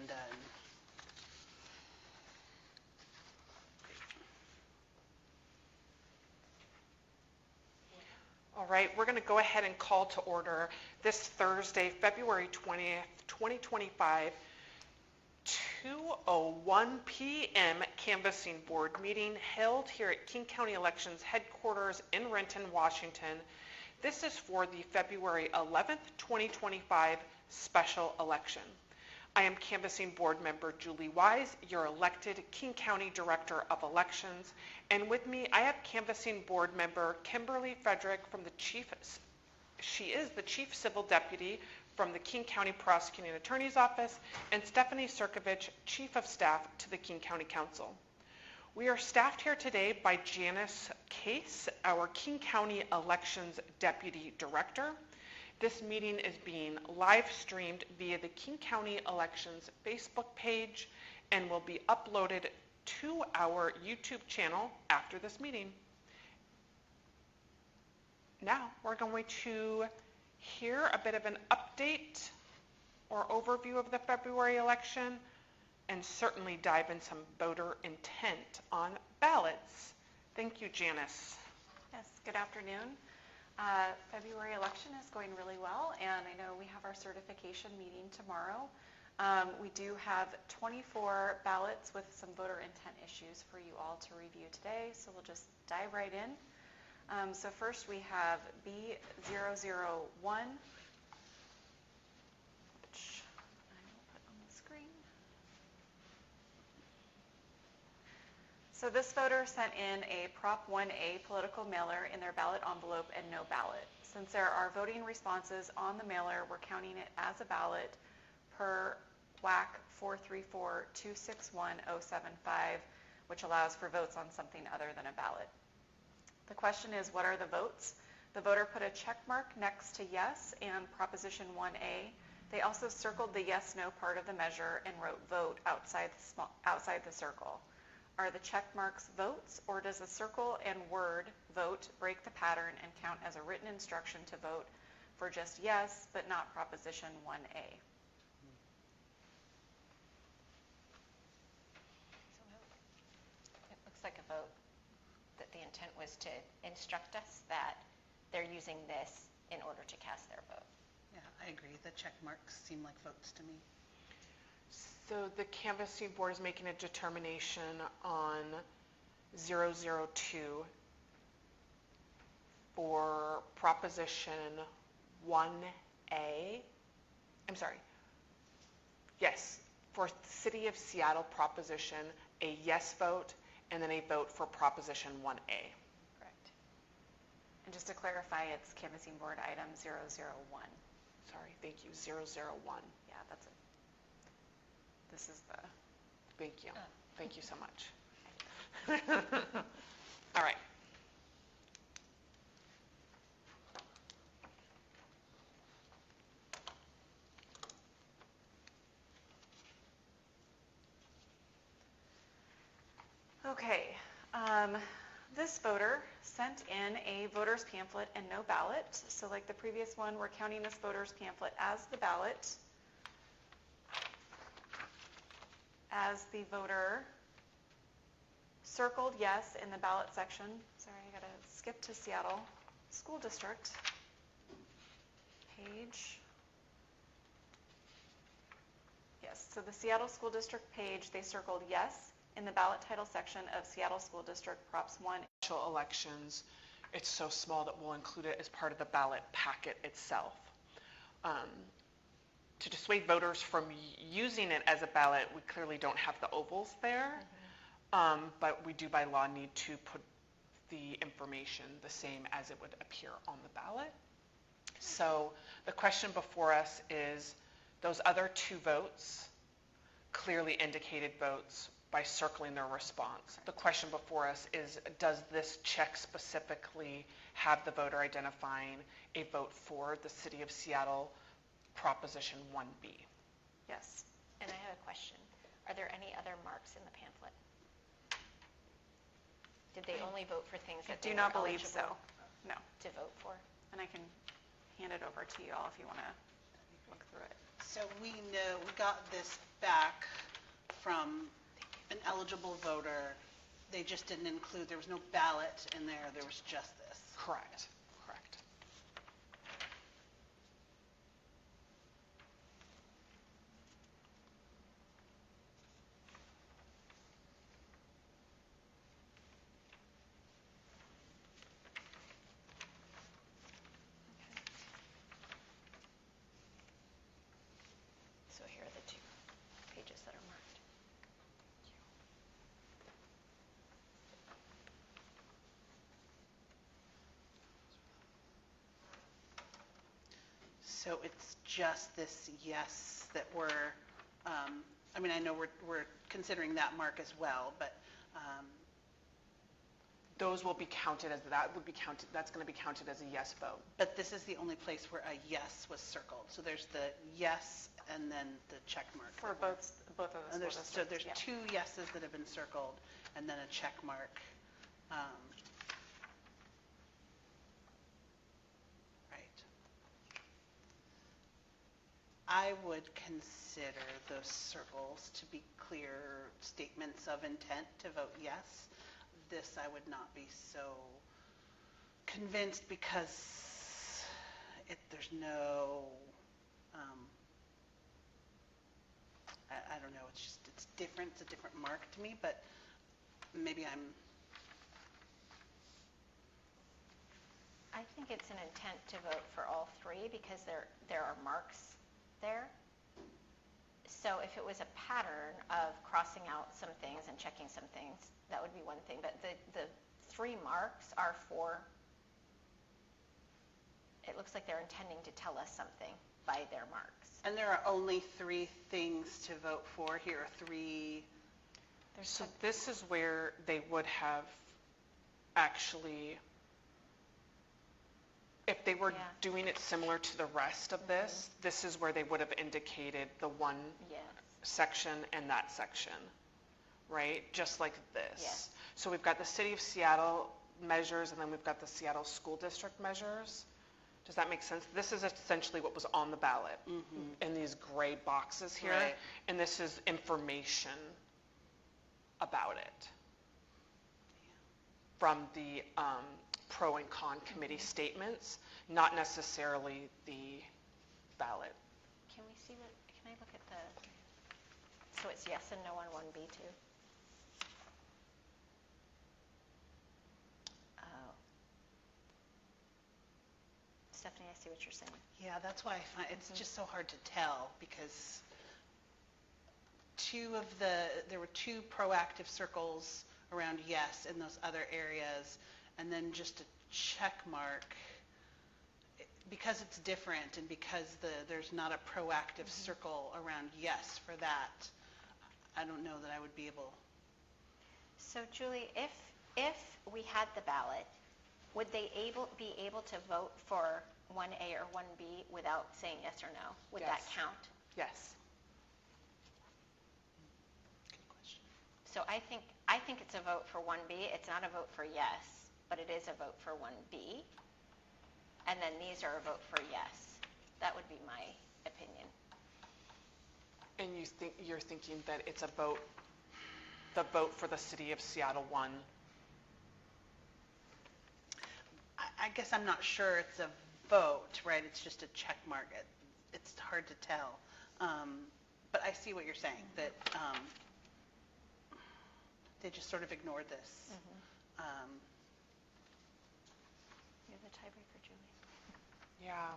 agenda. All right, we're going to go ahead and call to order this Thursday, February 20th, 2025, 2:01 p.m. Canvassing Board meeting held here at King County Elections headquarters in Renton, Washington. This is for the February 11th, 2025 special election. I am Canvassing Board Member Julie Wise, your elected King County Director of Elections, and with me I have Canvassing Board Member Kimberly Frederick from she is the Chief Civil Deputy from the King County Prosecuting Attorney's Office, and Stephanie Sirkovich, Chief of Staff to the King County Council. We are staffed here today by Janice Case, our King County Elections Deputy Director. This meeting is being live streamed via the King County Elections Facebook page and will be uploaded to our YouTube channel after this meeting. Now we're going to hear a bit of an update or overview of the February election and certainly dive in some voter intent on ballots. Thank you, Janice. Yes, good afternoon. February election is going really well, and I know we have our certification meeting tomorrow. We do have 24 ballots with some voter intent issues for you all to review today, so we'll just dive right in. So first we have B001, which I will put on the screen. So this voter sent in a Prop 1A political mailer in their ballot envelope and no ballot. Since there are voting responses on the mailer, we're counting it as a ballot per WAC 434261075, which allows for votes on something other than a ballot. The question is, what are the votes? The voter put a check mark next to yes and Proposition 1A. They also circled the yes/no part of the measure and wrote vote outside the circle. Are the check marks votes, or does the circle and word vote break the pattern and count as a written instruction to vote for just yes, but not Proposition 1A? It looks like a vote that the intent was to instruct us that they're using this in order to cast their vote. Yeah, I agree. The check marks seem like votes to me. So the Canvassing Board is making a determination on 002 for Proposition 1A. I'm sorry. Yes, for City of Seattle Proposition, a yes vote, and then a vote for Proposition 1A. Correct. And just to clarify, it's Canvassing Board item 001. Sorry, thank you, 001. Yeah, that's it. This is the... Thank you. Thank you so much. All right. Okay. This voter sent in a voter's pamphlet and no ballot. So like the previous one, we're counting this voter's pamphlet as the ballot. As the voter circled yes in the ballot section. Sorry, I gotta skip to Seattle School District page. Yes, so the Seattle School District page, they circled yes in the ballot title section of Seattle School District Props 1. Special elections, it's so small that we'll include it as part of the ballot packet itself. To dissuade voters from using it as a ballot, we clearly don't have the ovals there, but we do by law need to put the information the same as it would appear on the ballot. So the question before us is, those other two votes clearly indicated votes by circling their response. The question before us is, does this check specifically have the voter identifying a vote for the City of Seattle Proposition 1B? Yes. And I have a question. Are there any other marks in the pamphlet? Did they only vote for things that I do they not were believe so. eligible No. to vote for? And I can hand it over to you all if you want to look through it. So we got this back from an eligible voter. They just didn't include, there was no ballot in there, there was just this. Correct, correct. So here are the two pages that are marked. So it's just this yes that we're, I mean, I know we're considering that mark as well, but, Those will be counted as, that's going to be counted as a yes vote. but this is the only place where a yes was circled. So there's the yes and then the check mark. For both of the And school so there's districts, yeah. 2 yeses that have been circled and then a check mark. Right. I would consider those circles to be clear statements of intent to vote yes. This I would not be so convinced because there's no, I don't know, it's different, it's a different mark to me, but maybe I think it's an intent to vote for all three because there are marks there. So if it was a pattern of crossing out some things and checking some things, that would be one thing. But the 3 marks are for, it looks like they're intending to tell us something by their marks. and there are only 3 things to vote for here, 3. So this is where they would have actually, if they were Yeah. doing it similar to the rest of this, this is where they would have indicated the one Yes. section and that section, right? Just like this. Yes. So we've got the City of Seattle measures and then we've got the Seattle School District measures. Does that make sense? This is essentially what was on the ballot in these gray boxes here. Right. And this is information about it from the pro and con committee statements, not necessarily the ballot. Can we see can I look at so it's yes and no on 1B too? Oh. Stephanie, I see what you're saying. Yeah, that's why I find it's just so hard to tell because there were 2 proactive circles around yes in those other areas, and then just a check mark because it's different and because there's not a proactive circle around yes for that. I don't know that I would be able. So Julie, if we had the ballot, would they be able to vote for 1A or 1B without saying yes or no? Would that Yes. count? Yes. Good question. So I think it's a vote for 1B. It's not a vote for yes, but it is a vote for 1B. And then these are a vote for yes. That would be my opinion. And you're thinking that it's the vote for the City of Seattle one. I guess I'm not sure it's a vote, right? It's just a check mark. It's hard to tell. But I see what you're saying, that they just sort of ignored this. You're the tiebreaker, Julie. Yeah.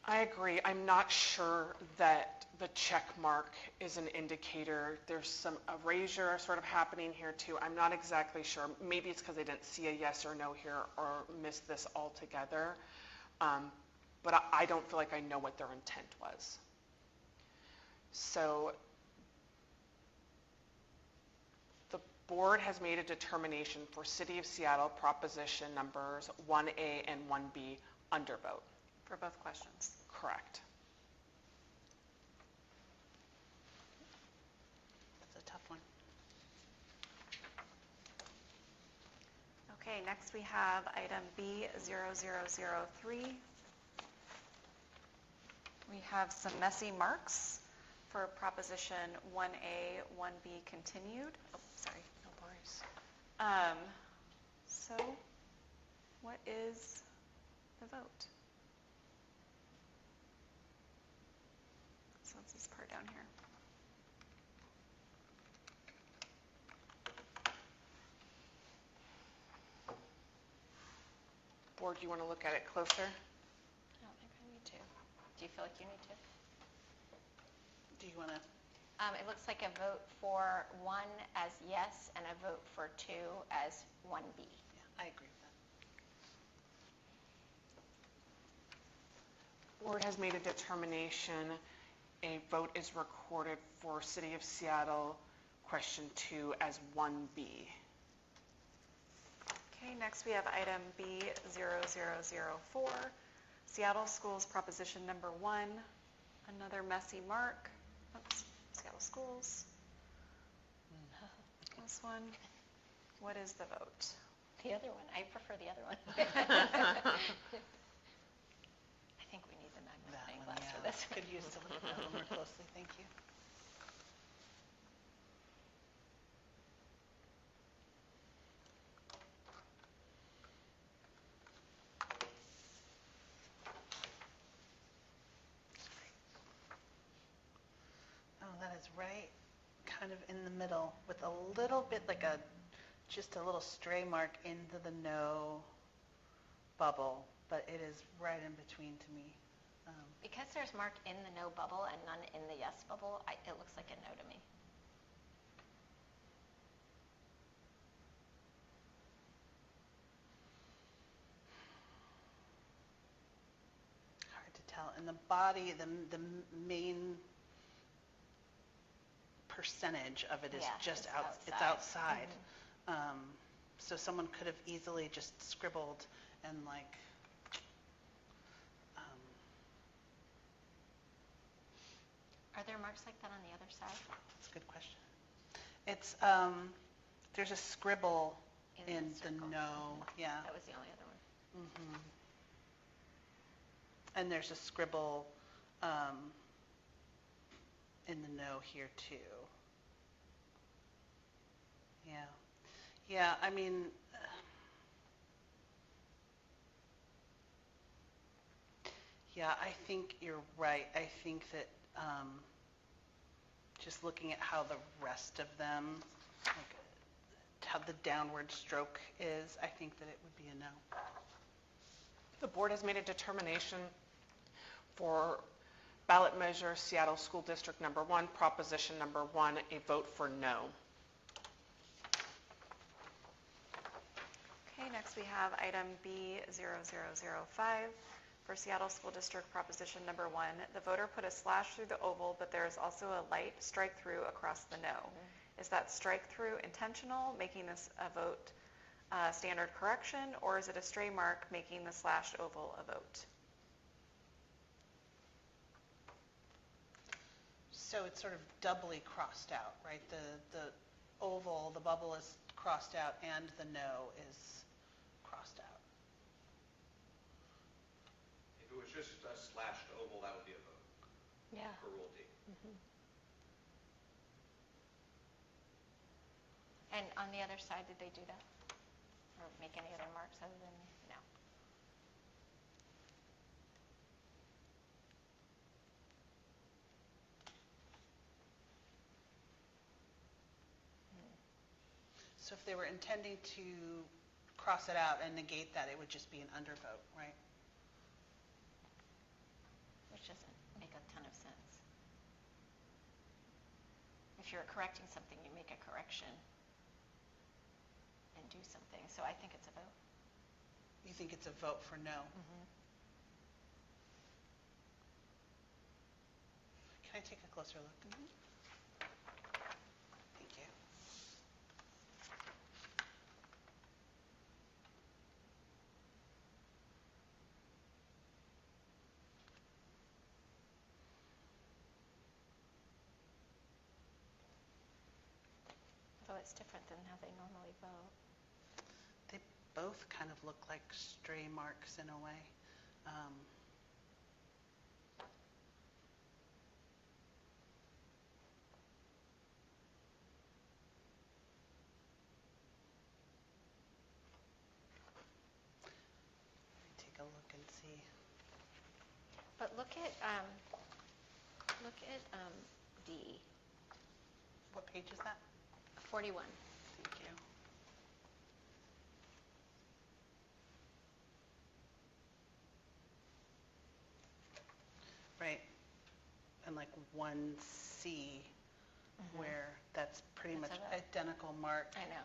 I agree. I'm not sure that the check mark is an indicator. There's some erasure sort of happening here too. I'm not exactly sure. Maybe it's because they didn't see a yes or no here or missed this altogether. But I don't feel like I know what their intent was. So the board has made a determination for City of Seattle proposition numbers 1A and 1B undervote. For both questions. Correct. That's a tough one. Okay, next we have item B0003, We have some messy marks for Proposition 1A, 1B continued. Oh, sorry. No worries. So what is the vote? So it's this part down here. Board, you want to look at it closer? I don't think I need to. Do you feel like you need to? Do you want to? It looks like a vote for 1 as yes and a vote for 2 as 1B. Yeah, I agree with that. Board has made a determination. A vote is recorded for City of Seattle question 2 as 1B. Okay, next we have item B0004, Seattle Schools Proposition number 1, another messy mark. Oops, Seattle Schools. This one. What is the vote? The other one. I prefer the other one. I think we need the magnifying glass for this one. Could use to look at that a little more closely, thank you. Oh, that is right, kind of in the middle, with a little bit like just a little stray mark into the no bubble, but it is right in between to me. Because there's mark in the no bubble and none in the yes bubble, it looks like a no to me. Hard to tell. And the body, the main percentage of it is just it's outside. So someone could have easily just scribbled and like, Are there marks like that on the other side? that's a good question. It's, there's a scribble in the circle. no, yeah. That was the only other one. Mhm. And there's a scribble in the no here too. Yeah. Yeah, I mean, yeah, I think you're right. I think that just looking at how the rest of them, like how the downward stroke is, I think that it would be a no. The board has made a determination for ballot measure Seattle School District number 1, proposition number 1, a vote for no. Okay, next we have item B0005 for Seattle School District Proposition number 1. The voter put a slash through the oval, but there is also a light strike through across the no. Is that strike through intentional, making this a vote standard correction, or is it a stray mark making the slashed oval a vote? So it's sort of doubly crossed out, right? The oval, the bubble is crossed out, and the no is crossed out. If it was just a slashed oval, that would be a vote Yeah. for Rule D. And on the other side, did they do that? Or make any other marks other than no? So if they were intending to cross it out and negate that, it would just be an undervote, right? Which doesn't make a ton of sense. If you're correcting something, you make a correction and do something. So I think it's a vote. You think it's a vote for no? Can I take a closer look? Thank you. Although it's different than how they normally vote. They both kind of look like stray marks in a way. see. But look at D, What page is that? 41. Thank you. Right. And like 1C, where that's pretty That's much a vote. identical mark. I know.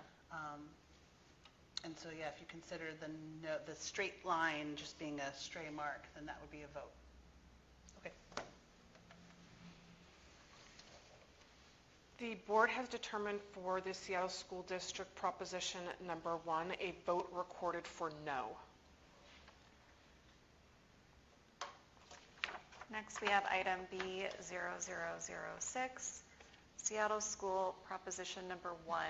And so, yeah, if you consider the straight line just being a stray mark, then that would be a vote. Okay. The board has determined for the Seattle School District Proposition number 1, a vote recorded for no. Next, we have item B0006, Seattle School Proposition number 1.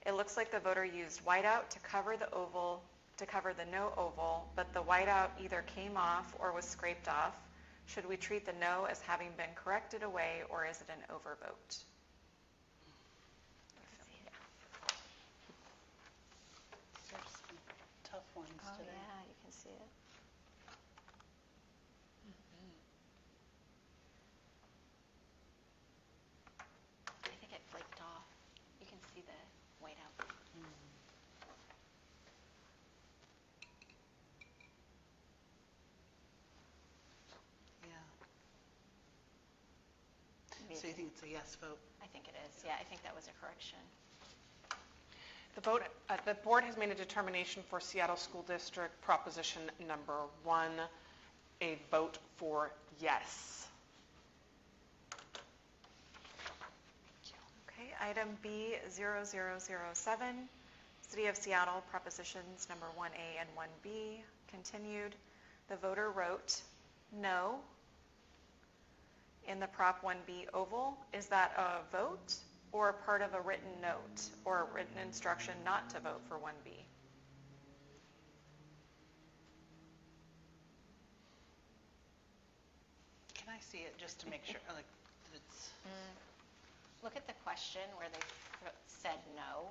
It looks like the voter used whiteout to cover the oval, to cover the no oval, but the whiteout either came off or was scraped off. Should we treat the no as having been corrected away, or is it an overvote? There's some tough ones Oh, today. yeah, you can see it. I think it flaked off. You can see the white out. Yeah. Me So you too. think it's a yes vote? I think it is. Yeah, I think that was a correction. The board has made a determination for Seattle School District Proposition number 1, a vote for yes. Okay, item B0007, City of Seattle Propositions number 1A and 1B, continued. The voter wrote no in the Prop 1B oval. Is that a vote or a part of a written note or a written instruction not to vote for 1B? Can I see it just to make sure, like, that it's, Look at the question where they said no.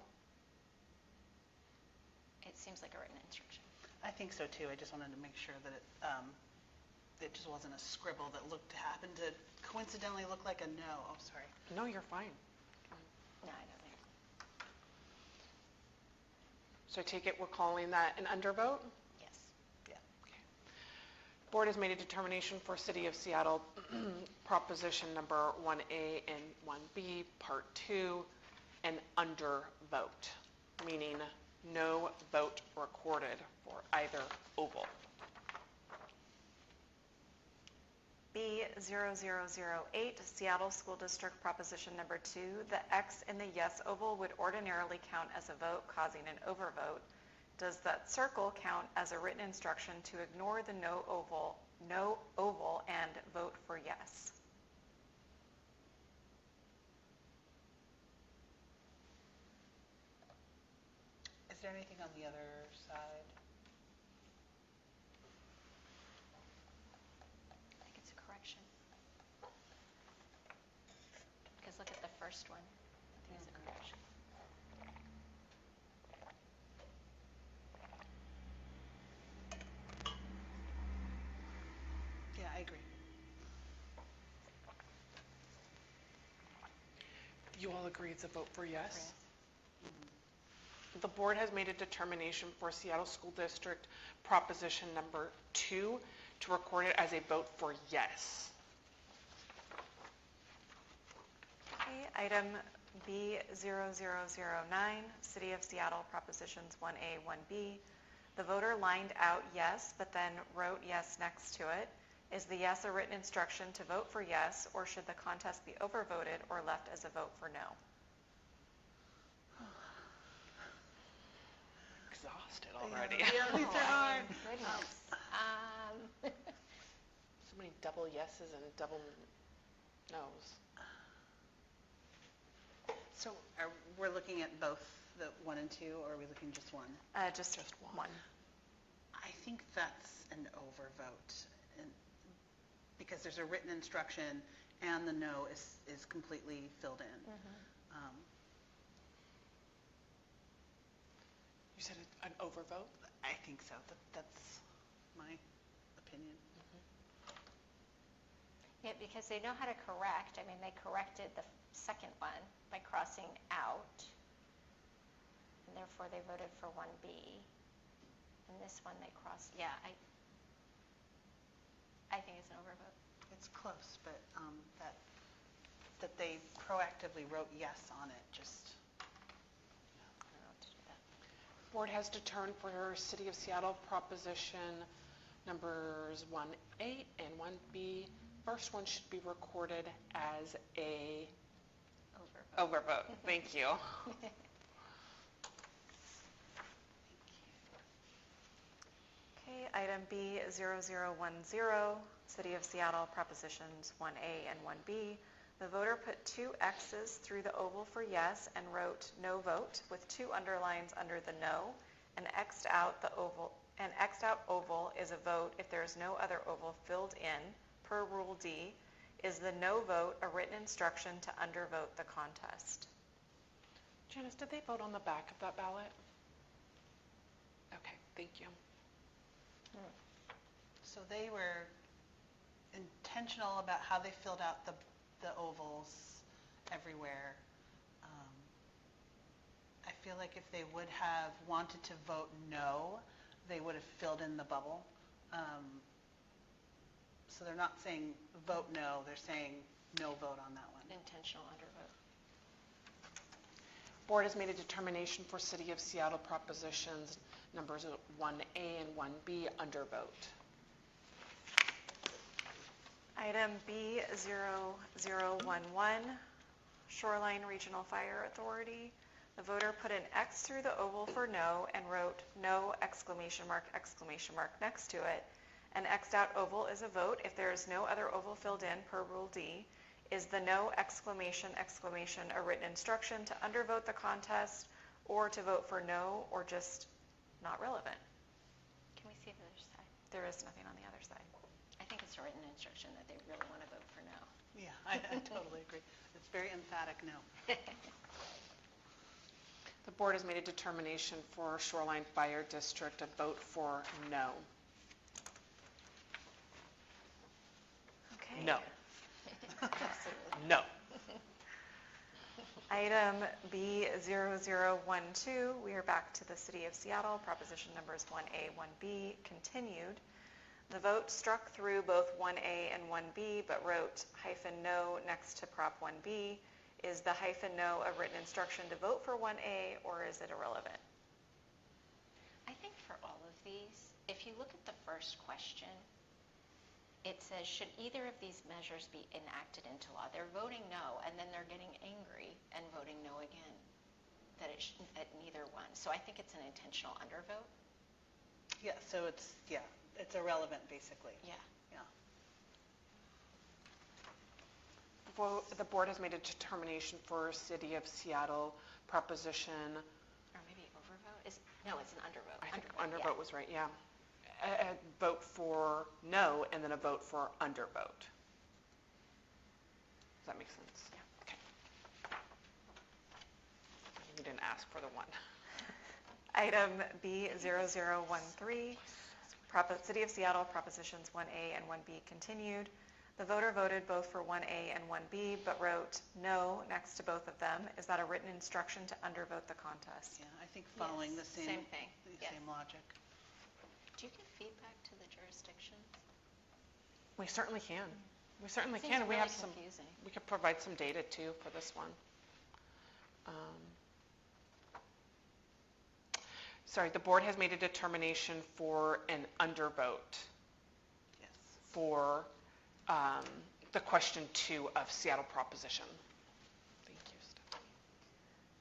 It seems like a written instruction. I think so too. I just wanted to make sure that it just wasn't a scribble that happened to coincidentally look like a no. Oh, sorry. No, you're fine. No, I don't think. So I take it we're calling that an undervote? Yes. Yeah. Board has made a determination for City of Seattle Proposition number 1A and 1B, Part 2, an undervote, meaning no vote recorded for either oval. B0008, Seattle School District Proposition number 2, the X in the yes oval would ordinarily count as a vote, causing an overvote. Does that circle count as a written instruction to ignore the no oval and vote for yes? Is there anything on the other side? I think it's a correction. Because look at the first one. I think it's a correction. Yeah, I agree. You all agree it's a vote for yes? The board has made a determination for Seattle School District Proposition number 2 to record it as a vote for yes. Okay, item B0009, City of Seattle Propositions 1A, 1B. The voter lined out yes, but then wrote yes next to it. Is the yes a written instruction to vote for yes, or should the contest be overvoted or left as a vote for no? Exhausted already. Yeah, these are hard. Goodness. So many double yeses and double no's. So we're looking at both the 1 and 2, or are we looking just one? Just one. one. I think that's an overvote, because there's a written instruction and the no is completely filled in. You said an overvote? I think so. That's my opinion. Yeah, because they know how to correct. I mean, they corrected the second one by crossing out, and therefore they voted for 1B. And this one they crossed, yeah, I think it's an overvote. It's close, but that they proactively wrote yes on it, just, I don't know what to do with that. Board has determined for City of Seattle proposition numbers 1A and 1B. First one should be recorded as a Overvote. overvote. Thank you. Okay, item B0010, City of Seattle propositions 1A and 1B. The voter put 2 X's through the oval for yes and wrote no vote with 2 underlines under the no, and X'd out the oval. An X'd out oval is a vote if there is no other oval filled in per Rule D. Is the no vote a written instruction to undervote the contest? Janice, did they vote on the back of that ballot? Okay, thank you. so they were intentional about how they filled out the ovals everywhere. I feel like if they would have wanted to vote no, they would have filled in the bubble. So they're not saying vote no, they're saying no vote on that one. Intentional undervote. Board has made a determination for City of Seattle propositions numbers 1A and 1B undervote. Item B0011, Shoreline Regional Fire Authority. The voter put an X through the oval for no and wrote no exclamation mark next to it. An X'd out oval is a vote if there is no other oval filled in per Rule D. Is the no exclamation a written instruction to undervote the contest or to vote for no or just not relevant? Can we see the other side? There is nothing on the other side. I think it's a written instruction that they really want to vote for no. Yeah, I totally agree. It's very emphatic no. The board has made a determination for Shoreline Fire District, a vote for no. Okay. No. Absolutely. No. Item B0012, we are back to the City of Seattle, proposition numbers 1A, 1B, continued. The vote struck through both 1A and 1B, but wrote -no next to Prop 1B. Is the -no a written instruction to vote for 1A, or is it irrelevant? I think for all of these, if you look at the first question, it says, should either of these measures be enacted into law? They're voting no, and then they're getting angry and voting no again, at neither one. So I think it's an intentional undervote. Yeah, so it's irrelevant basically. Yeah. Yeah. The board has made a determination for City of Seattle proposition. Or maybe overvote? No, it's an undervote. I think Undervote, undervote was right, yeah. A vote for no and then a vote for undervote. Does that make sense? Yeah. Okay. You didn't ask for the one. Item B0013, City of Seattle propositions 1A and 1B continued. The voter voted both for 1A and 1B, but wrote no next to both of them. Is that a written instruction to undervote the contest? Yeah, I think following Yes, the same thing. the Yes. same logic. Do you give feedback to the jurisdictions? We certainly can. We certainly Seems can. We really have some. confusing. We could provide some data too for this one. Sorry, the board has made a determination for an undervote Yes. for the question 2 of Seattle proposition. Thank you, Stephanie.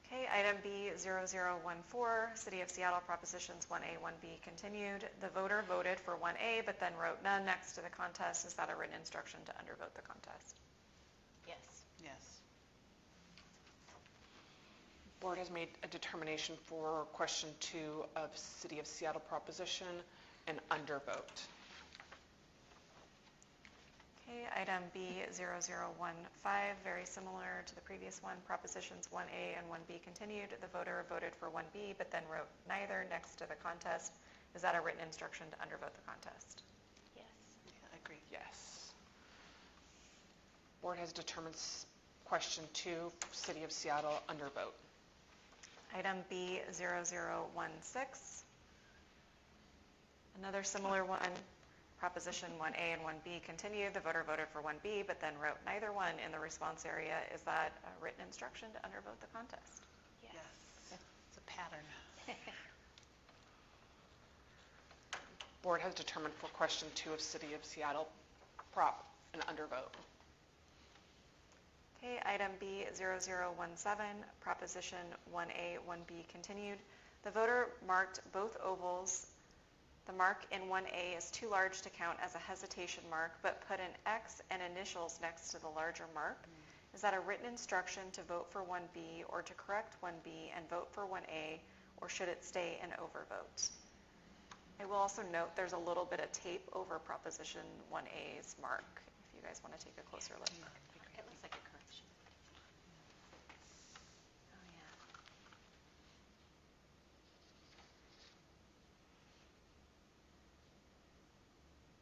Okay, item B0014, City of Seattle propositions 1A, 1B continued. The voter voted for 1A, but then wrote none next to the contest. Is that a written instruction to undervote the contest? Yes. Yes. Board has made a determination for question 2 of City of Seattle proposition, an undervote. Okay, item B0015, very similar to the previous one, propositions 1A and 1B continued. The voter voted for 1B, but then wrote neither next to the contest. Is that a written instruction to undervote the contest? Yes. Yeah, agreed. Yes. Board has determined question 2, City of Seattle, undervote. Item B0016, another similar one, Proposition 1A and 1B continued. The voter voted for 1B, but then wrote neither one in the response area. Is that a written instruction to undervote the contest? Yes. Yes, it's a pattern. Board has determined for question 2 of City of Seattle, prop, an undervote. Okay, item B0017, Proposition 1A, 1B continued. The voter marked both ovals. The mark in 1A is too large to count as a hesitation mark, but put an X and initials next to the larger mark. Is that a written instruction to vote for 1B or to correct 1B and vote for 1A, or should it stay an overvote? I will also note there's a little bit of tape over Proposition 1A's mark, if you guys want to take a closer look. It looks like a correction. Oh, yeah.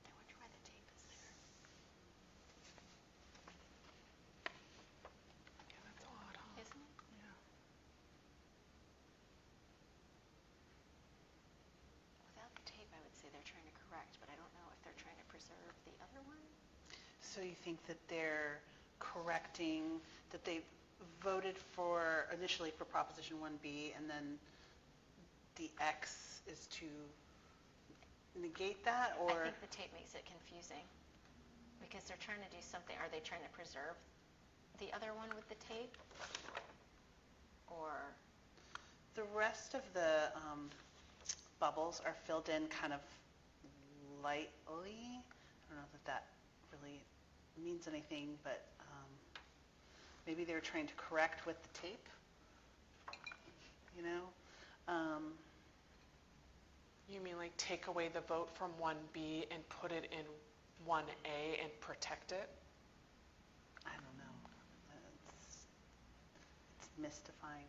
I wonder why the tape is there. Yeah, that's odd, huh? Isn't it? Yeah. Without the tape, I would say they're trying to correct, but I don't know if they're trying to preserve the other one. So you think that they're correcting, that they voted for, initially for Proposition 1B, and then the X is to negate that, I or? think the tape makes it confusing because they're trying to do something. Are they trying to preserve the other one with the tape? Or, The rest of the bubbles are filled in kind of lightly. I don't know that that really means anything, but maybe they were trying to correct with the tape, you know? You mean like take away the vote from 1B and put it in 1A and protect it? I don't know. It's mystifying.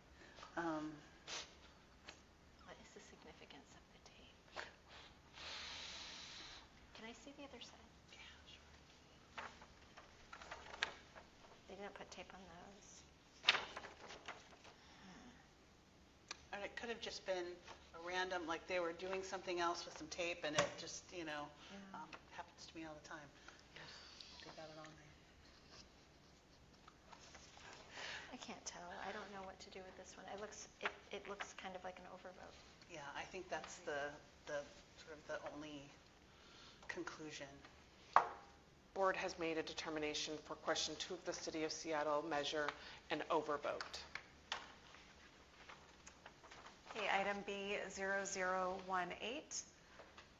what is the significance of the tape? Can I see the other side? Yeah, sure. They didn't put tape on those. And it could have just been a random, like they were doing something else with some tape and it just, you know, happens to me all the time. They got it on there. I can't tell. I don't know what to do with this one. It looks kind of like an overvote. Yeah, I think that's the sort of the only conclusion. Board has made a determination for question 2 of the City of Seattle measure an overvote. Okay, item B0018,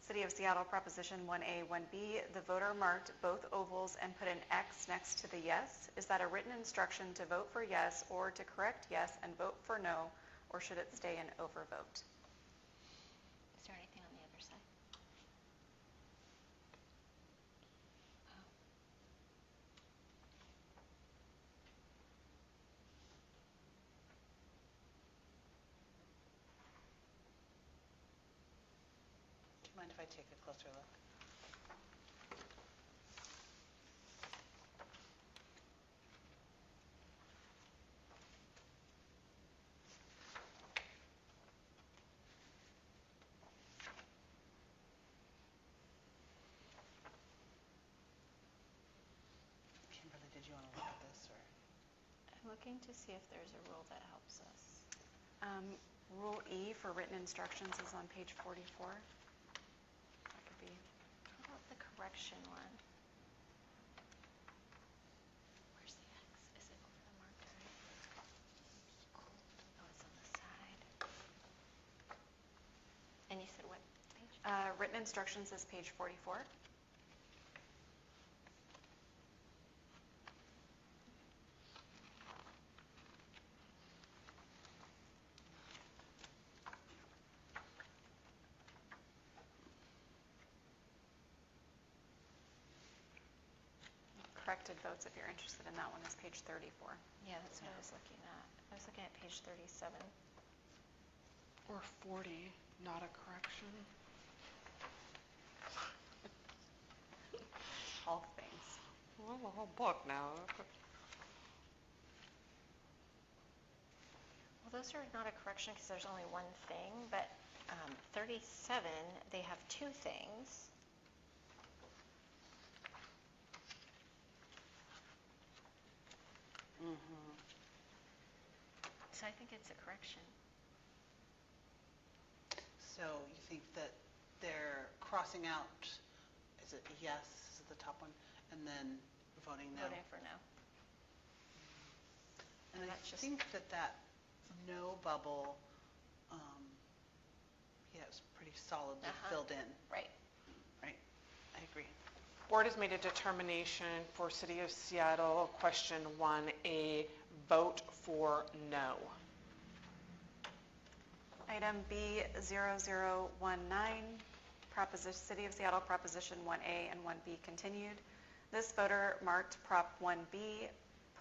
City of Seattle Proposition 1A, 1B. The voter marked both ovals and put an X next to the yes. Is that a written instruction to vote for yes or to correct yes and vote for no, or should it stay an overvote? Is there anything on the other side? Oh. Do you mind if I take a closer look? Kimberly, did you want to look at this, or? I'm looking to see if there's a rule that helps us. Rule E for written instructions is on page 44. That could be. How about the correction one? Where's the X? Is it over the marker? Oh, it's on the side. And you said what page? Written instructions is page 44. Corrected votes, if you're interested in that one, is page 34. Yeah, that's what I was looking at. I was looking at page 37. Or 40, not a correction. all things. Well, the whole book now. Well, those are not a correction because there's only one thing, but 37, they have two things. So I think it's a correction. So you think that they're crossing out, is it yes, is the top one, and then voting no? Voting for no. And I that's just- think that no bubble, yeah, it was pretty solidly filled in, Right. right? I agree. Board has made a determination for City of Seattle, question 1A, vote for no. Item B0019, City of Seattle Proposition 1A and 1B continued. This voter marked Prop 1B,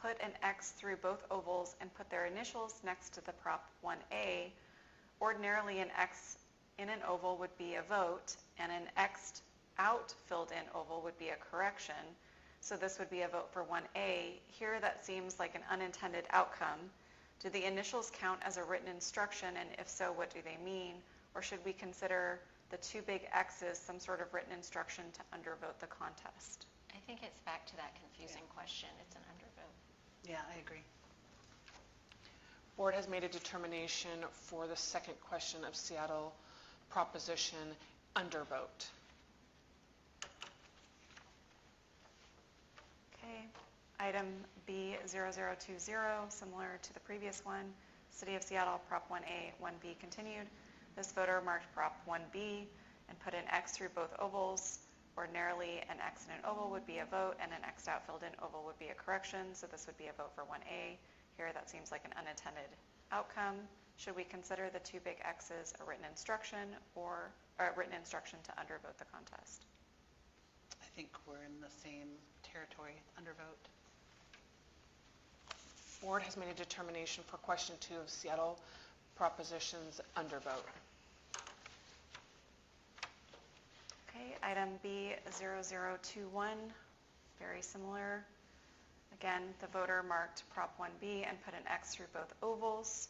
put an X through both ovals, and put their initials next to the Prop 1A. Ordinarily, an X in an oval would be a vote, and an X'd out filled-in oval would be a correction. So this would be a vote for 1A. Here, that seems like an unintended outcome. Do the initials count as a written instruction, and if so, what do they mean? Or should we consider the two big X's some sort of written instruction to undervote the contest? I think it's back to that confusing question. It's an undervote. Yeah, I agree. Board has made a determination for the second question of Seattle Proposition undervote. Okay. Item B0020, similar to the previous one, City of Seattle Prop 1A, 1B continued. This voter marked Prop 1B and put an X through both ovals. Ordinarily, an X in an oval would be a vote, and an X'd out filled in oval would be a correction, so this would be a vote for 1A. Here, that seems like an unintended outcome. Should we consider the two big X's a written instruction or a written instruction to undervote the contest? I think we're in the same territory, undervote. Board has made a determination for question 2 of Seattle Propositions undervote. Okay, item B0021, very similar. Again, the voter marked Prop 1B and put an X through both ovals.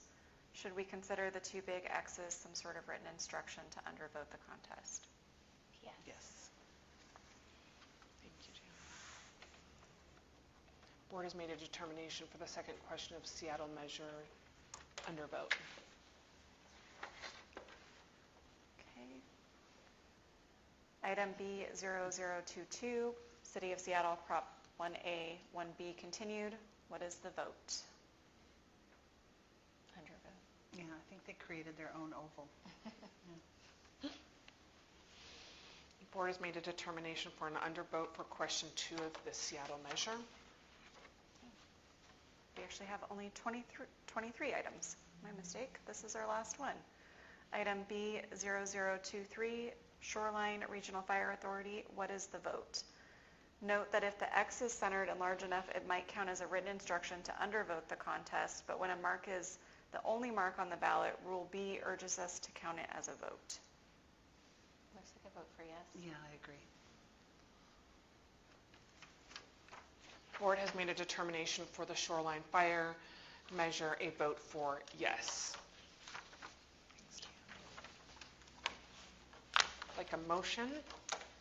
Should we consider the two big X's some sort of written instruction to undervote the contest? Yes. Yes. Thank you, Jan. Board has made a determination for the second question of Seattle measure undervote. Okay. Item B0022, City of Seattle Prop 1A, 1B continued. What is the vote? Undervote. Yeah, I think they created their own oval. Board has made a determination for an undervote for question 2 of the Seattle measure. We actually have only 23 items. My mistake. This is our last one. Item B0023, Shoreline Regional Fire Authority. What is the vote? Note that if the X is centered and large enough, it might count as a written instruction to undervote the contest, but when a mark is the only mark on the ballot, Rule B urges us to count it as a vote. Looks like a vote for yes. Yeah, I agree. Board has made a determination for the shoreline fire measure, a vote for yes. Like a motion?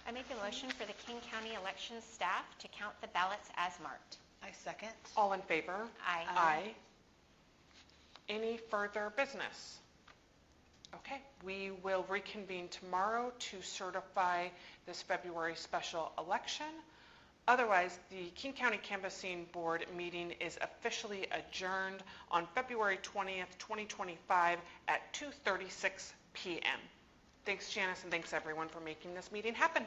I make a motion for the King County Elections staff to count the ballots as marked. I second. All in favor? Aye. Aye. Any further business? Okay, we will reconvene tomorrow to certify this February special election. Otherwise, the King County Canvassing Board meeting is officially adjourned on February 20th, 2025 at 2:36 p.m. Thanks, Janice, and thanks everyone for making this meeting happen.